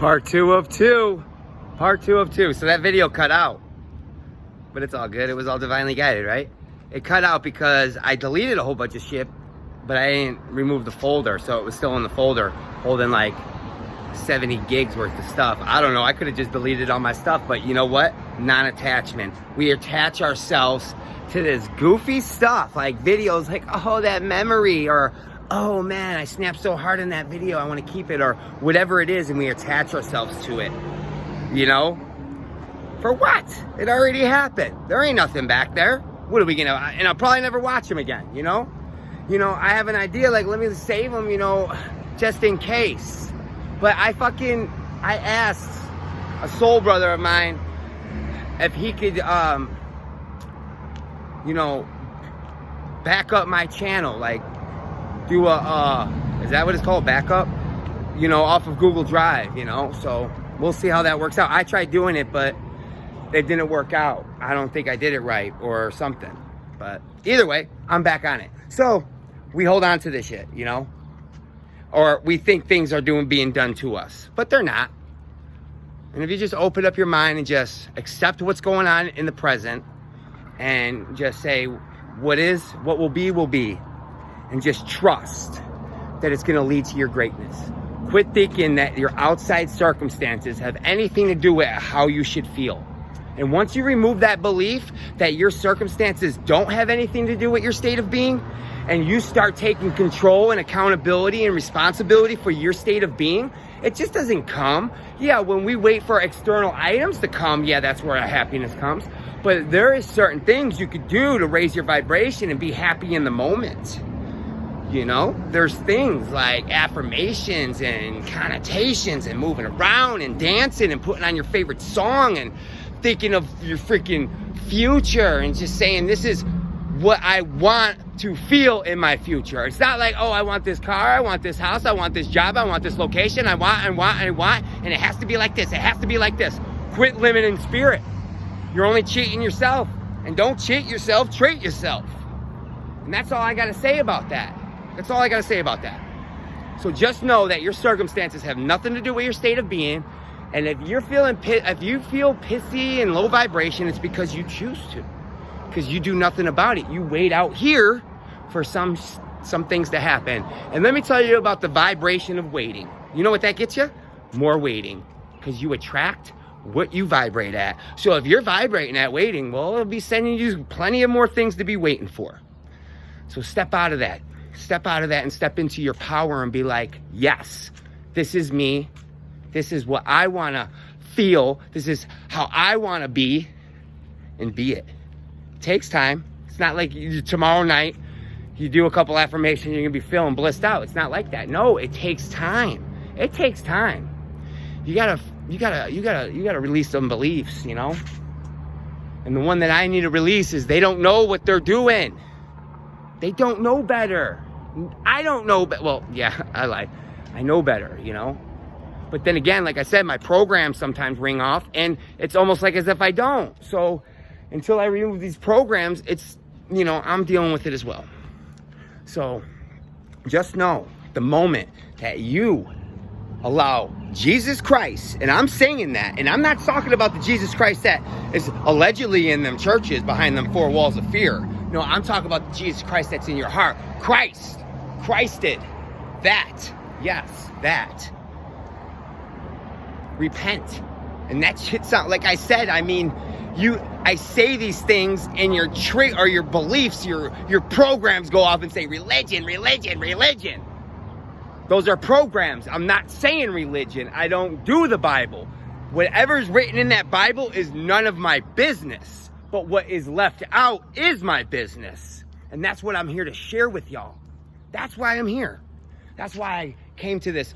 Part two of two. Part two of two. So that video cut out. But it's all good. It was all divinely guided, right? It cut out because I deleted a whole bunch of shit, but I didn't remove the folder. So it was still in the folder holding like 70 gigs worth of stuff. I don't know. I could have just deleted all my stuff, but you know what? Non-attachment. We attach ourselves to this goofy stuff, like videos like, oh, that memory, or oh man, I snapped so hard in that video, I want to keep it, or whatever it is, and we attach ourselves to it, you know? For what? It already happened. There ain't nothing back there. What are we gonna, and I'll probably never watch them again, you know? I have an idea, like, let me save them, just in case. But I asked a soul brother of mine if he could, back up my channel, like, do is that what it's called, backup? Off of Google Drive, so we'll see how that works out. I tried doing it, but it didn't work out. I don't think I did it right or something, but either way, I'm back on it. So we hold on to this shit, or we think things are being done to us, but they're not. And if you just open up your mind and just accept what's going on in the present and just say, what will be, and just trust that it's going to lead to your greatness. Quit thinking that your outside circumstances have anything to do with how you should feel. And once you remove that belief that your circumstances don't have anything to do with your state of being, and you start taking control and accountability and responsibility for your state of being, it just doesn't come. Yeah, when we wait for external items to come, yeah, that's where our happiness comes. But there is certain things you could do to raise your vibration and be happy in the moment. There's things like affirmations and connotations and moving around and dancing and putting on your favorite song and thinking of your freaking future and just saying, this is what I want to feel in my future. It's not like, oh, I want this car, I want this house, I want this job, I want this location, I want, and it has to be like this, it has to be like this. Quit limiting spirit. You're only cheating yourself. And don't cheat yourself, treat yourself. And that's all I gotta say about that. That's all I gotta say about that. So just know that your circumstances have nothing to do with your state of being. And if you feel pissy and low vibration, it's because you choose to. Because you do nothing about it. You wait out here for some things to happen. And let me tell you about the vibration of waiting. You know what that gets you? More waiting. Because you attract what you vibrate at. So if you're vibrating at waiting, well, it'll be sending you plenty of more things to be waiting for. So step out of that. Step out of that and step into your power and be like, yes, this is me. This is what I want to feel. This is how I want to be, and be it. It takes time. It's not like tomorrow night you do a couple affirmations, you're going to be feeling blissed out. It's not like that. No, it takes time. It takes time. You gotta release some beliefs, And the one that I need to release is they don't know what they're doing. They don't know better. I don't know, well, yeah, I lie. I know better, But then again, like I said, my programs sometimes ring off, and it's almost like as if I don't. So until I remove these programs, it's, I'm dealing with it as well. So just know the moment that you allow Jesus Christ, and I'm saying that, and I'm not talking about the Jesus Christ that is allegedly in them churches behind them four walls of fear. No, I'm talking about the Jesus Christ that's in your heart. Christ did that. Yes, that. Repent. And that shit's not, like I said, I say these things, and your beliefs, your programs go off and say religion. Those are programs. I'm not saying religion. I don't do the Bible. Whatever's written in that Bible is none of my business. But what is left out is my business. And that's what I'm here to share with y'all. That's why I'm here. That's why I came to this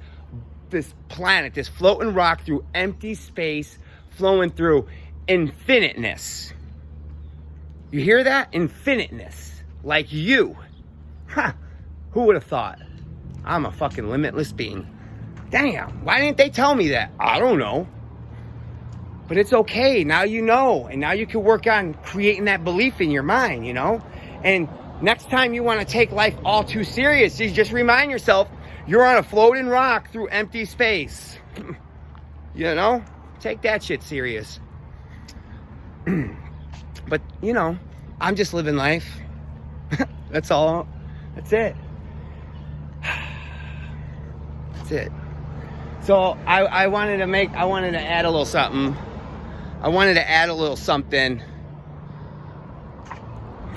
planet, this floating rock through empty space, flowing through infiniteness. You hear that? Infiniteness. Like you. Ha! Who would have thought? I'm a fucking limitless being. Damn, why didn't they tell me that? I don't know. But it's okay, now you know. And now you can work on creating that belief in your mind, And next time you want to take life all too serious, you just remind yourself, you're on a floating rock through empty space. You know? Take that shit serious. But, you know, I'm just living life. That's all. That's it. That's it. So I wanted to add a little something. I wanted to add a little something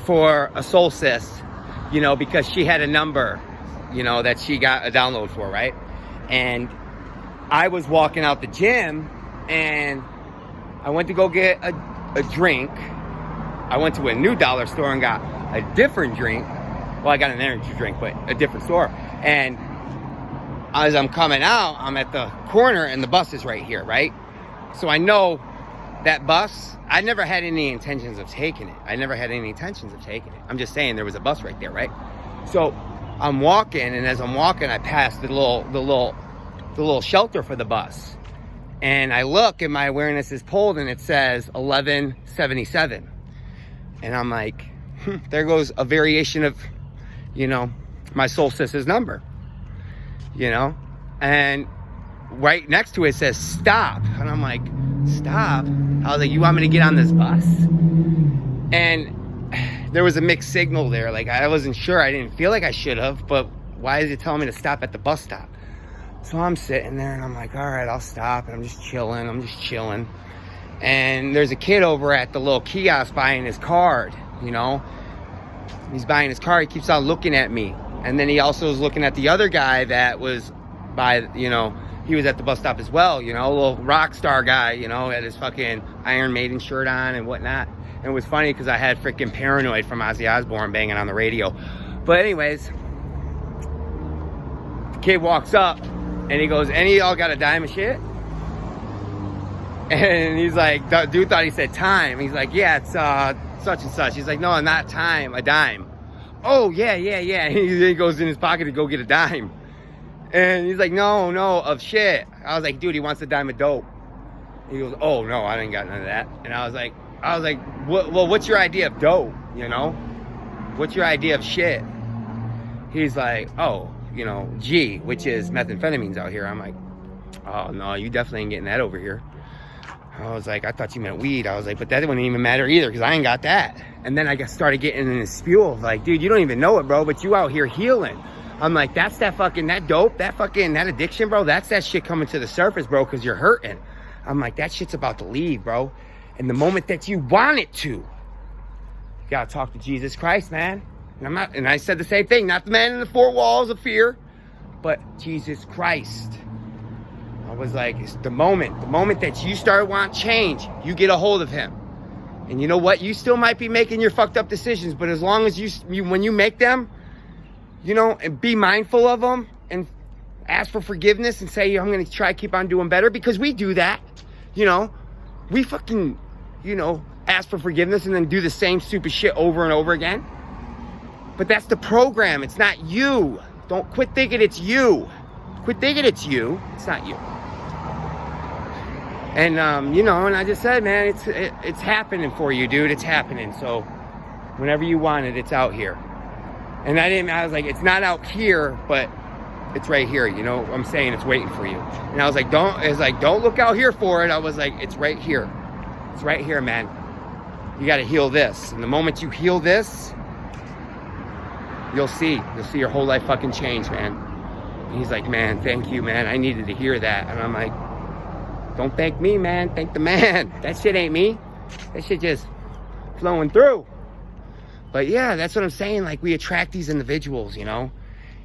for a solstice, you know, because she had a number, you know, that she got a download for, right? And I was walking out the gym and I went to go get a drink. I went to a new dollar store and got a different drink. Well, I got an energy drink, but a different store. And as I'm coming out, I'm at the corner and the bus is right here, right? So I know that bus, I never had any intentions of taking it. I'm just saying there was a bus right there, right? So I'm walking, and as I'm walking, I pass the little shelter for the bus. And I look, and my awareness is pulled, and it says 1177. And I'm like, there goes a variation of, you know, my solstice's number, you know? And right next to it says stop. And I'm like, stop? I was like, you want me to get on this bus? And there was a mixed signal there. Like, I wasn't sure. I didn't feel like I should have, but why is it telling me to stop at the bus stop? So I'm sitting there and I'm like, all right, I'll stop. And I'm just chilling. And there's a kid over at the little kiosk buying his card, you know? He's buying his card. He keeps on looking at me. And then he also was looking at the other guy that was by, you know, he was at the bus stop as well, you know, a little rock star guy, you know, had his fucking Iron Maiden shirt on and whatnot. And it was funny because I had freaking Paranoid from Ozzy Osbourne banging on the radio. But anyways, the kid walks up and he goes, any of y'all got a dime of shit? And he's like, the dude thought he said time. He's like, yeah, it's such and such. He's like, no, not time, a dime. Oh, yeah. And he goes in his pocket to go get a dime. And he's like, no, of shit. I was like, dude, he wants a dime of dope. He goes, oh, no, I didn't got none of that. And I was like, well, what's your idea of dope, you know? What's your idea of shit? He's like, oh, you know, G, which is methamphetamines out here. I'm like, oh, no, you definitely ain't getting that over here. I was like, I thought you meant weed. I was like, but that wouldn't even matter either because I ain't got that. And then I started getting in this spew of like, dude, you don't even know it, bro, but you out here healing. I'm like, that's that dope, that addiction, bro. That's that shit coming to the surface, bro, because you're hurting. I'm like, that shit's about to leave, bro. And the moment that you want it to, you gotta talk to Jesus Christ, man. And I said the same thing, not the man in the four walls of fear, but Jesus Christ. I was like, it's the moment that you start wanting change, you get a hold of him. And you know what? You still might be making your fucked up decisions, but as long as you when you make them, you know, and be mindful of them and ask for forgiveness and say, I'm going to try to keep on doing better, because we do that, you know, we fucking, you know, ask for forgiveness and then do the same stupid shit over and over again. But that's the program. It's not you. Don't quit thinking it's you. Quit thinking it's you. It's not you. And, you know, and I just said, man, it's happening for you, dude. It's happening. So whenever you want it, it's out here. And I was like, it's not out here, but it's right here. You know, I'm saying it's waiting for you. And I was like, don't look out here for it. I was like, it's right here. It's right here, man. You got to heal this. And the moment you heal this, you'll see your whole life fucking change, man. And he's like, man, thank you, man. I needed to hear that. And I'm like, don't thank me, man. Thank the man. That shit ain't me. That shit just flowing through. But yeah, that's what I'm saying. Like, we attract these individuals, you know,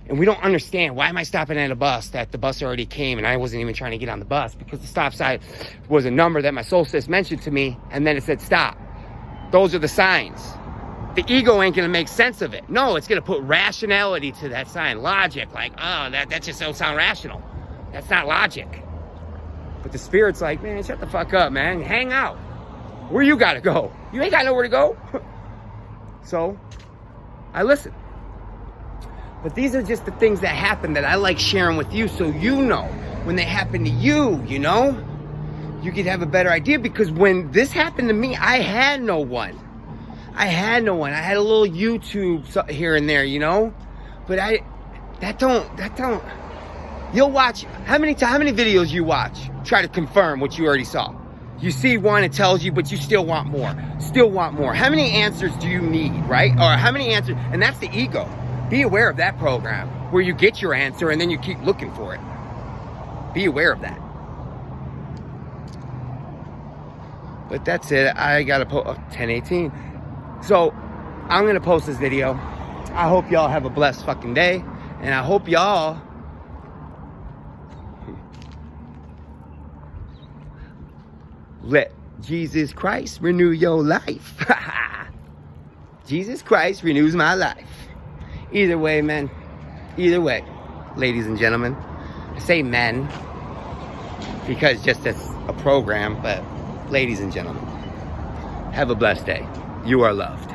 and we don't understand. Why am I stopping at a bus that the bus already came and I wasn't even trying to get on the bus? Because the stop sign was a number that my solstice mentioned to me, and then it said stop. Those are the signs. The ego ain't going to make sense of it. No, it's going to put rationality to that sign. Logic, like, oh, that just don't sound rational. That's not logic. But the spirit's like, man, shut the fuck up, man. Hang out. Where you got to go? You ain't got nowhere to go. So, I listen. But these are just the things that happen that I like sharing with you, so you know when they happen to you, you know? You could have a better idea, because when this happened to me, I had no one. I had a little YouTube here and there, you know? But that don't You'll watch, how many videos you watch try to confirm what you already saw? You see one, it tells you, but you still want more. Still want more. How many answers do you need, right? Or how many answers? And that's the ego. Be aware of that program where you get your answer and then you keep looking for it. Be aware of that. But that's it. I got to post 10:18. So I'm going to post this video. I hope y'all have a blessed fucking day. And I hope y'all let Jesus Christ renew your life. Jesus Christ renews my life. Either way, man. Either way, ladies and gentlemen. I say men because just as a program, but ladies and gentlemen, have a blessed day. You are loved.